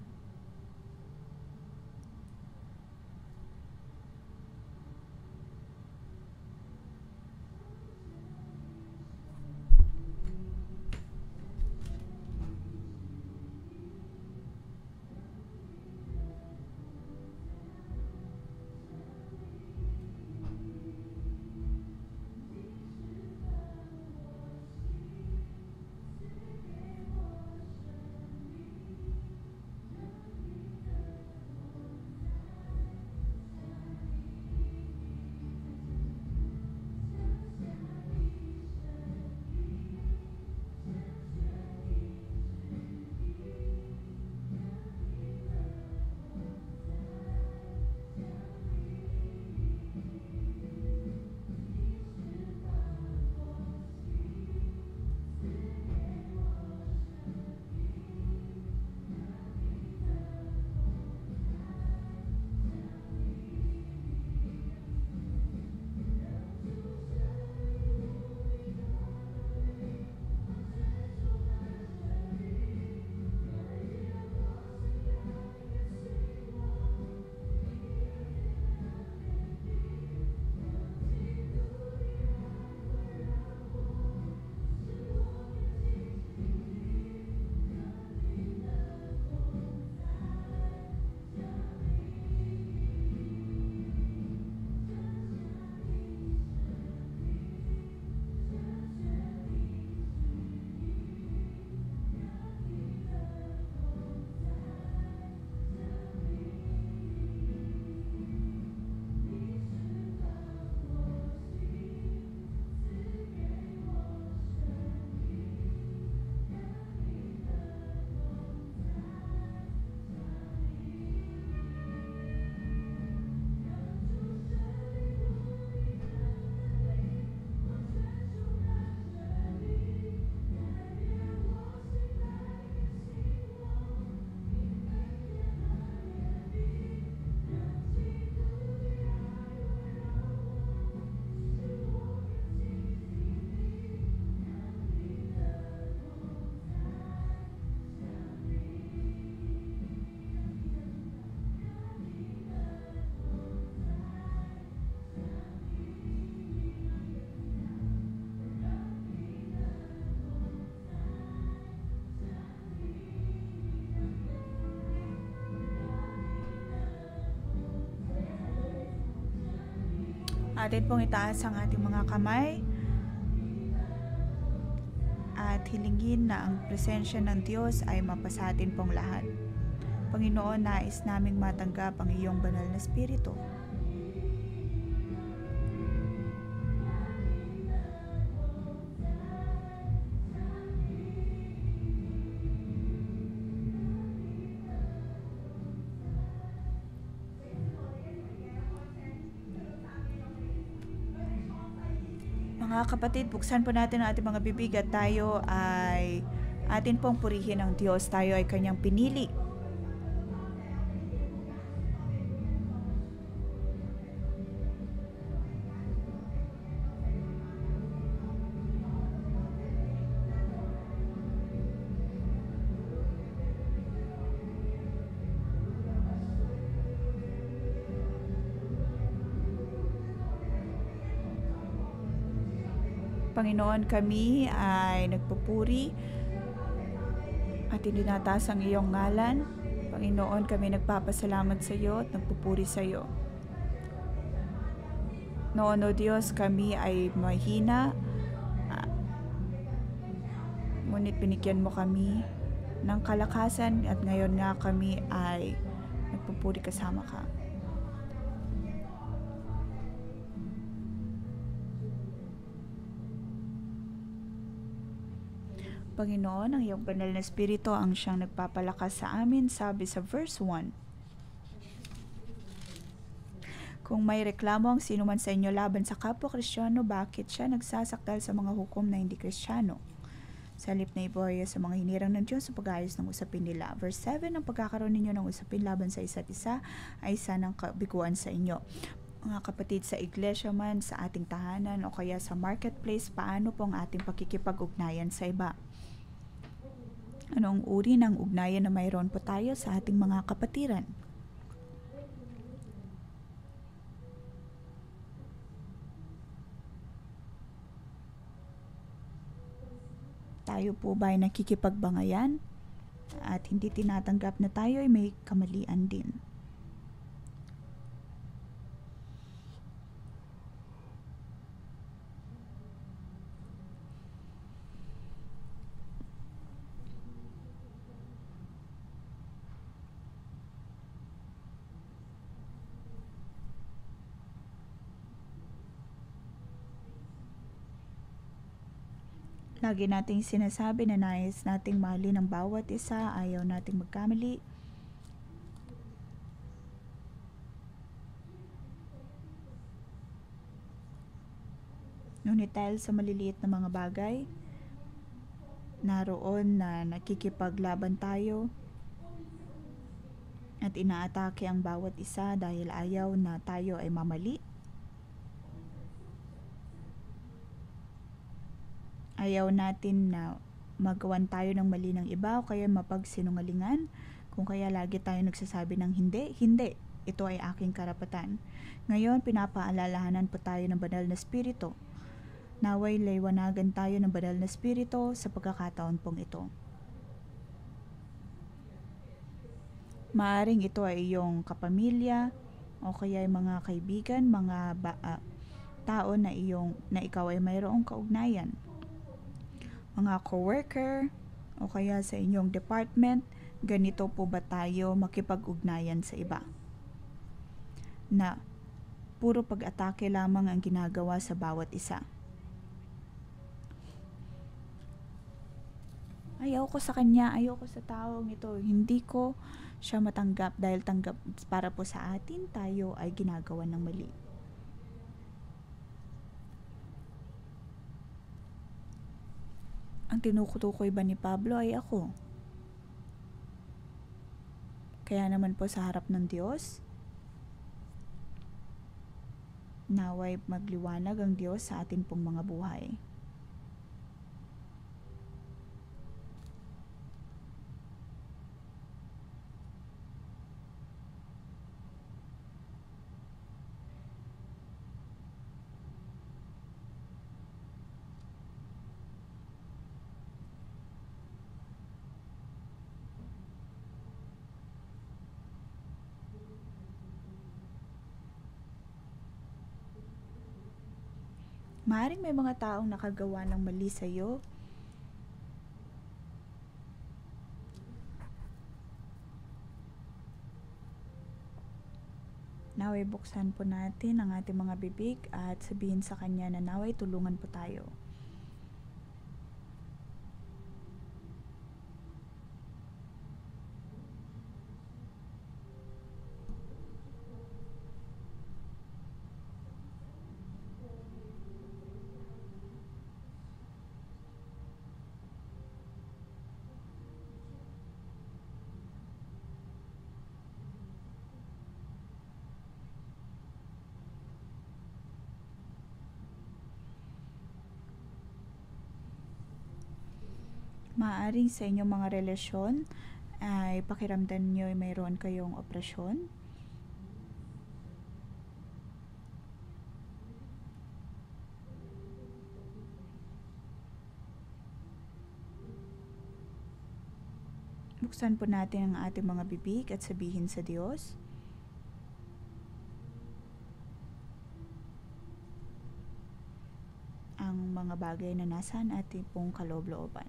Atin pong itaas ang ating mga kamay at hilingin na ang presensya ng Diyos ay mapasa atin pong lahat. Panginoon, nais naming matanggap ang iyong banal na Espiritu. Mga kapatid, buksan po natin ang ating mga bibig at tayo ay atin pong purihin ang Diyos. Tayo ay kanyang pinili. Panginoon, kami ay nagpupuri at ininataas ang iyong ngalan. Panginoon, kami nagpapasalamat sa iyo at nagpupuri sa iyo. Noon, O Diyos, kami ay mahina, ngunit binigyan mo kami ng kalakasan at ngayon nga kami ay nagpupuri kasama ka. Panginoon, ang iyong banal na espiritu ang siyang nagpapalakas sa amin, sabi sa verse 1. Kung may reklamo ang sino man sa inyo laban sa kapwa Kristiyano, bakit siya nagsasakdal sa mga hukom na hindi Kristiyano? Sa halip na ibuhaya sa mga hinirang ng Diyos sa pag-ayos ng usapin nila. Verse 7, ang pagkakaroon ninyo ng usapin laban sa isa't isa ay isa ng kabiguan sa inyo. Mga kapatid, sa iglesia man, sa ating tahanan o kaya sa marketplace, paano po ang ating pakikipag-ugnayan sa iba? Anong uri ng ugnayan na mayroon po tayo sa ating mga kapatiran? Tayo po ba ay nakikipagbangayan at hindi tinatanggap na tayo ay may kamalian din? Lagi nating sinasabi na nais nating mahalin ang bawat isa, ayaw nating magkamali. Ngunit dahil sa maliliit na mga bagay, naroon na nakikipaglaban tayo at inaatake ang bawat isa dahil ayaw na tayo ay mamali. Ayaw natin na magawan tayo ng mali ng iba o kaya mapagsinungalingan. Kung kaya lagi tayo nagsasabi ng hindi, ito ay aking karapatan. Ngayon, pinapaalalahanan po tayo ng banal na espiritu. Naway liwanagan tayo ng banal na espiritu sa pagkakataon pong ito. Maaring ito ay iyong kapamilya o kaya ay mga kaibigan, mga tao na ikaw ay mayroong kaugnayan. Mga coworker o kaya sa inyong department, ganito po ba tayo makipag-ugnayan sa iba? Na puro pag-atake lamang ang ginagawa sa bawat isa. Ayaw ko sa kanya, ayaw ko sa taong ito, hindi ko siya matanggap dahil para po sa atin, tayo ay ginagawa ng mali. Ang tinutukoy ba ni Pablo ay ako? Kaya naman po sa harap ng Diyos, naway magliwanag ang Diyos sa atin pong mga buhay. Maaaring may mga taong nakagawa ng mali sa iyo. Naway buksan po natin ang ating mga bibig at sabihin sa Kanya na naway tulungan po tayo. Maaaring sa inyong mga relasyon ay pakiramdam nyo ay mayroon kayong operasyon. Buksan po natin ang ating mga bibig at sabihin sa Diyos. Ang mga bagay na nasa ating pong kaloob-looban.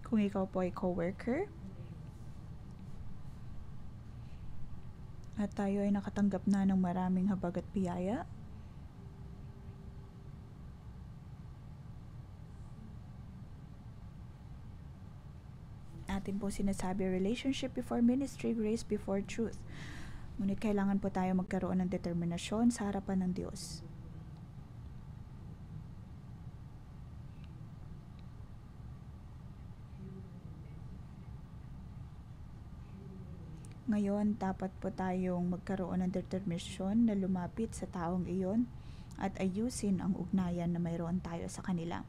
Kung ikaw po ay coworker at tayo ay nakatanggap na ng maraming habag at biyaya, atin po sinasabi, relationship before ministry, grace before truth. Ngunit kailangan po tayo magkaroon ng determinasyon sa harapan ng Diyos. Ngayon, dapat po tayong magkaroon ng determinasyon na lumapit sa taong iyon at ayusin ang ugnayan na mayroon tayo sa kanila.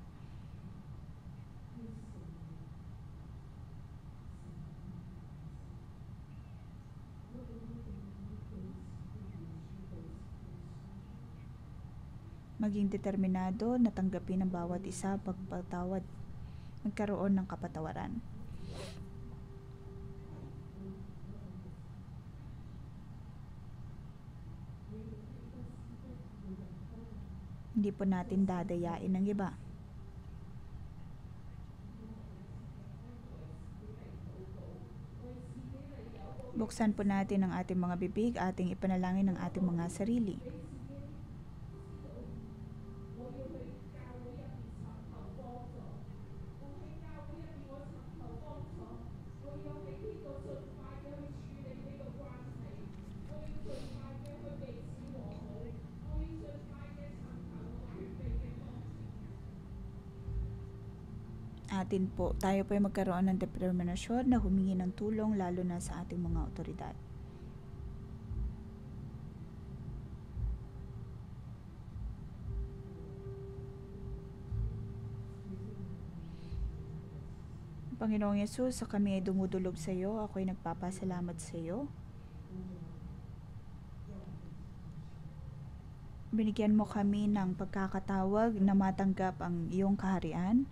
Maging determinado na tanggapin ang bawat isa, pagpatawad, magkaroon ng kapatawaran. Hindi po natin dadayain ng iba. Buksan po natin ang ating mga bibig, ating ipanalangin ang ating mga sarili. Tayo po ay magkaroon ng determinasyon na humingi ng tulong lalo na sa ating mga otoridad. Panginoong Yesus, sa kami ay dumudulog sa iyo, ako ay nagpapasalamat sa iyo. Binigyan mo kami ng pagkakatawag na matanggap ang iyong kaharian.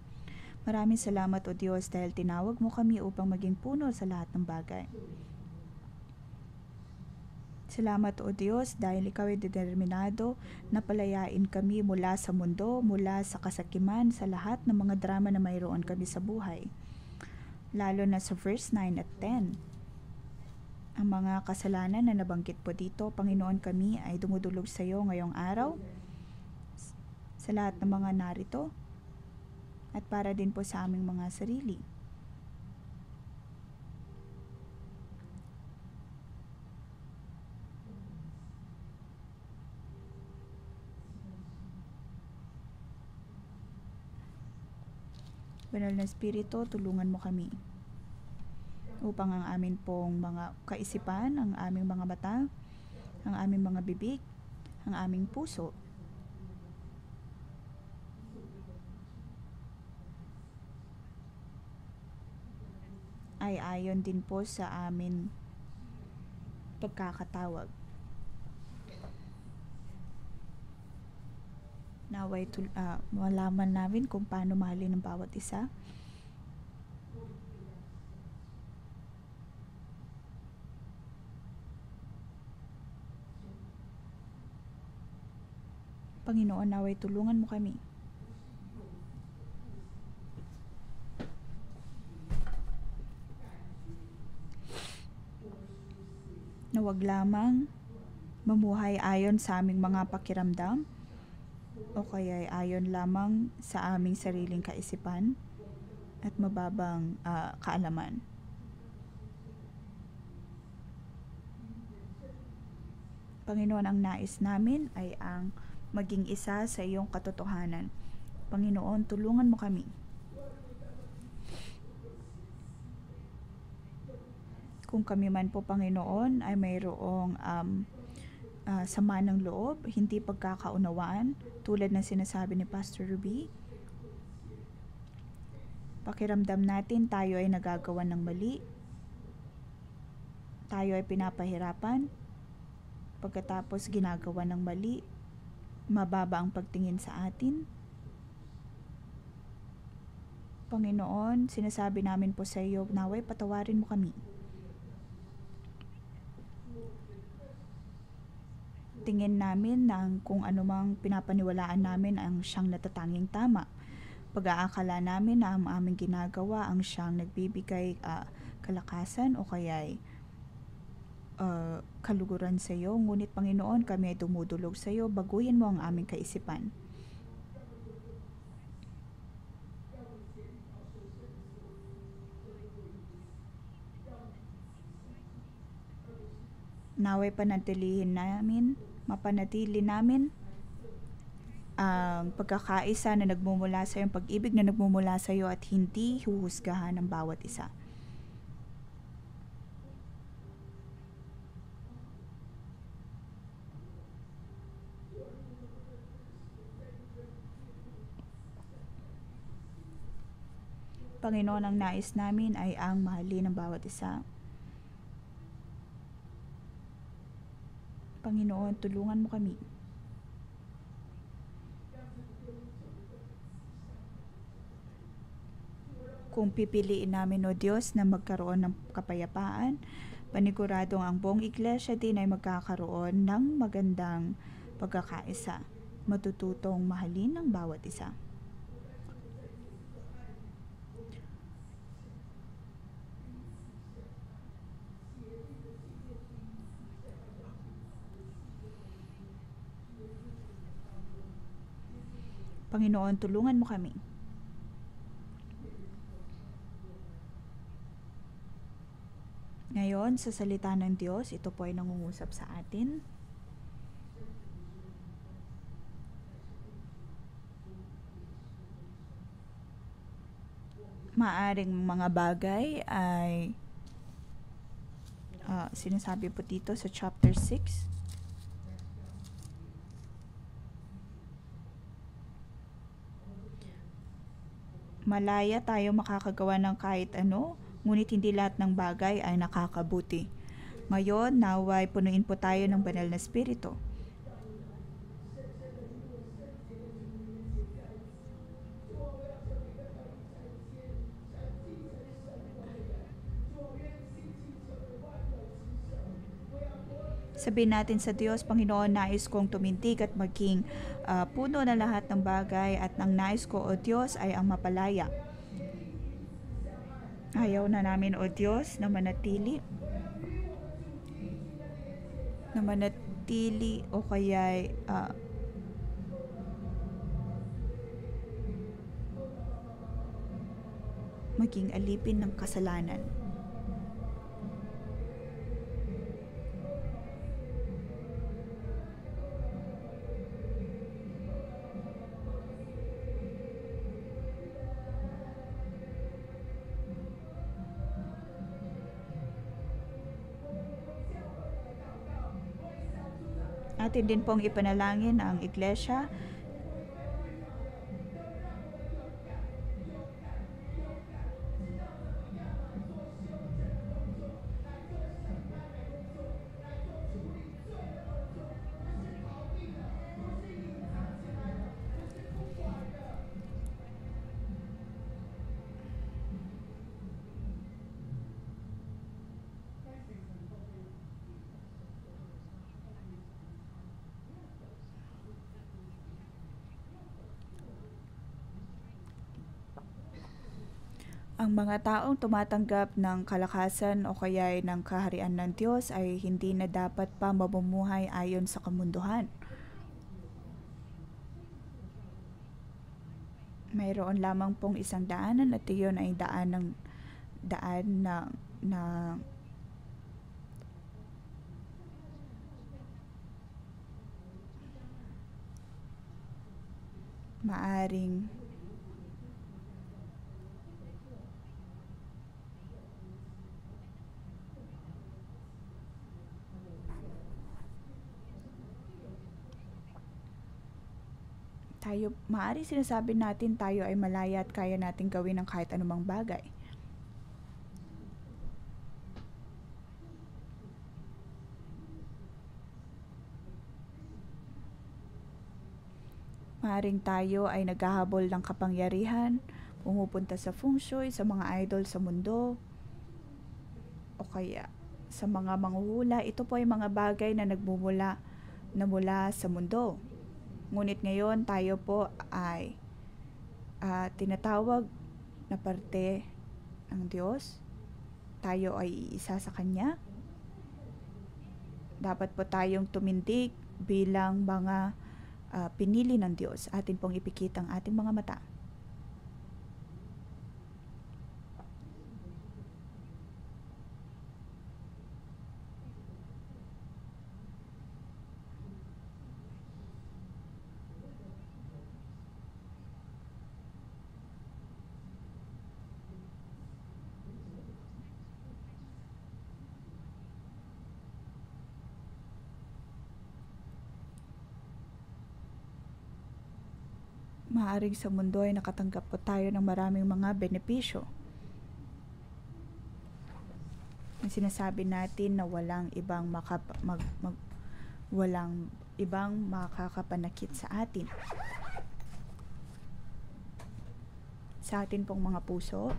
Maraming salamat, O Diyos, dahil tinawag mo kami upang maging puno sa lahat ng bagay. Salamat, O Diyos, dahil ikaw ay determinado na palayain kami mula sa mundo, mula sa kasakiman, sa lahat ng mga drama na mayroon kami sa buhay. Lalo na sa verse 9 at 10. Ang mga kasalanan na nabanggit po dito, Panginoon, kami ay dumudulog sa iyo ngayong araw, sa lahat ng mga narito, at para din po sa aming mga sarili. Banal na Espiritu, tulungan mo kami upang ang amin pong mga kaisipan, ang aming mga mata, ang aming mga bibig, ang aming puso, ay ayon din po sa amin pagkakatawag. Naway malaman namin kung paano mahalin ang bawat isa. Panginoon, naway tulungan mo kami. Na wag lamang mamuhay ayon sa aming mga pakiramdam o kaya ayon lamang sa aming sariling kaisipan at mababang kaalaman. Panginoon, ang nais namin ay ang maging isa sa iyong katotohanan. Panginoon, tulungan mo kami. Kung kami man po, Panginoon, ay mayroong sama ng loob, hindi pagkakaunawaan, tulad ng sinasabi ni Pastor Ruby, pakiramdam natin tayo ay nagagawa ng mali, tayo ay pinapahirapan, pagkatapos ginagawa ng mali, mababa ang pagtingin sa atin. Panginoon, sinasabi namin po sa iyo, naway patawarin mo kami. Tingin namin na kung anumang pinapaniwalaan namin ang siyang natatanging tama. Pag-aakala namin na ang aming ginagawa ang siyang nagbibigay kalakasan o kaya'y kaluguran sa iyo. Ngunit Panginoon, kami ay dumudulog sa iyo. Baguhin mo ang aming kaisipan. Naway mapanatili namin ang pagkakaisa na nagmumula sa iyo, ang pag-ibig na nagmumula sa iyo at hindi huhusgahan ng bawat isa. Panginoon, ang nais namin ay ang mahalin ng bawat isa. Panginoon, tulungan mo kami. Kung pipiliin namin, O Diyos, na magkaroon ng kapayapaan, paniguradong ang buong iglesia din ay magkakaroon ng magandang pagkakaisa. Matututong mahalin ng bawat isa. Panginoon, tulungan mo kami. Ngayon, sa salita ng Diyos, ito po ay nangungusap sa atin. Maaring mga bagay ay sinasabi po dito sa chapter 6. Malaya tayo makakagawa ng kahit ano, ngunit hindi lahat ng bagay ay nakakabuti. Ngayon, naway punuin po tayo ng banal na espiritu. Sabihin natin sa Diyos, Panginoon, nais kong tumindig at maging puno na lahat ng bagay at ang nais ko, O Diyos, ay ang mapalaya. Ayaw na namin, O Diyos, na manatili o kaya maging alipin ng kasalanan. Atin din pong ipanalangin ang iglesia. Ang mga taong tumatanggap ng kalakasan o kaya ng kaharian ng Diyos ay hindi na dapat pa mamumuhay ayon sa kamunduhan. Mayroon lamang pong isang daanan at iyon ay daan na maaring maaari sinasabi natin tayo ay malaya at kaya nating gawin ang kahit anumang bagay. Maaring tayo ay naghahabol ng kapangyarihan, pumupunta sa feng shui, sa mga idol sa mundo, o kaya sa mga manghuhula. Ito po ay mga bagay na mula sa mundo. Ngunit ngayon tayo po ay tinatawag na parte ng Diyos. Tayo ay isa sa Kanya. Dapat po tayong tumindig bilang mga pinili ng Diyos. Atin pong ipikit ang ating mga mata. Maaaring sa mundo ay nakatanggap po tayo ng maraming mga benepisyo. Ang sinasabi natin na walang ibang makakapanakit sa atin. Sa atin pong mga puso,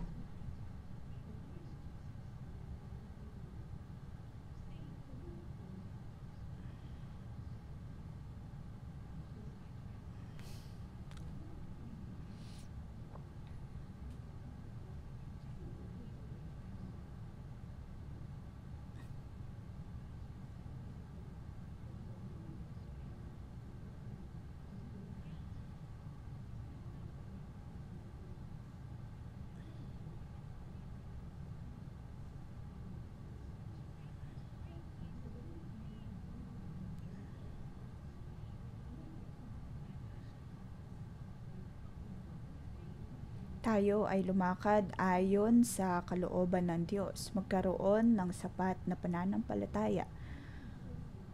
tayo ay lumakad ayon sa kalooban ng Diyos. Magkaroon ng sapat na pananampalataya.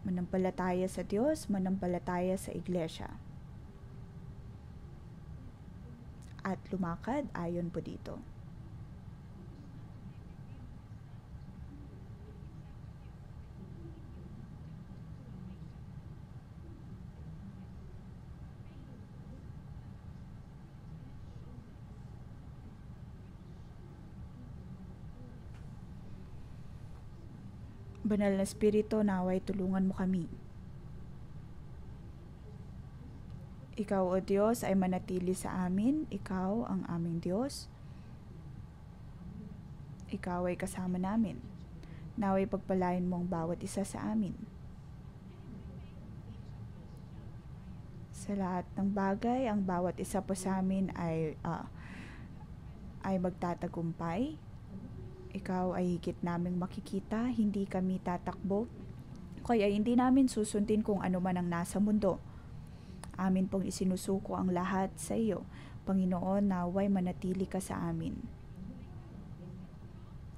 Manampalataya sa Diyos, manampalataya sa Iglesia. At lumakad ayon po dito. Banal na Espiritu, naway tulungan mo kami. Ikaw, O Diyos, ay manatili sa amin. Ikaw ang aming Diyos. Ikaw ay kasama namin. Naway pagpalain mo ang bawat isa sa amin. Sa lahat ng bagay, ang bawat isa po sa amin ay magtatagumpay. Ikaw ay higit naming makikita, hindi kami tatakbo. Kaya hindi namin susundin kung ano man ang nasa mundo. Amin pong isinusuko ang lahat sa iyo. Panginoon, naway manatili ka sa amin.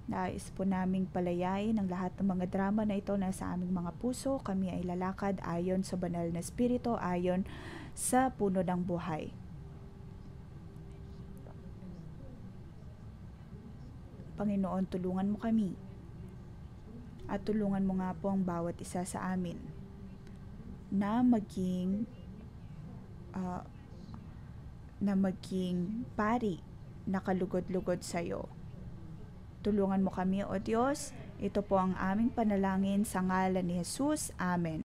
Nais po naming palayain ang lahat ng mga drama na ito na sa aming mga puso. Kami ay lalakad ayon sa banal na Espiritu, ayon sa puno ng buhay. Panginoon, tulungan mo kami. At tulungan mo nga po ang bawat isa sa amin na maging pari na kalugod-lugod sa iyo. Tulungan mo kami, O Diyos. Ito po ang aming panalangin sa ngalan ni Jesus. Amen.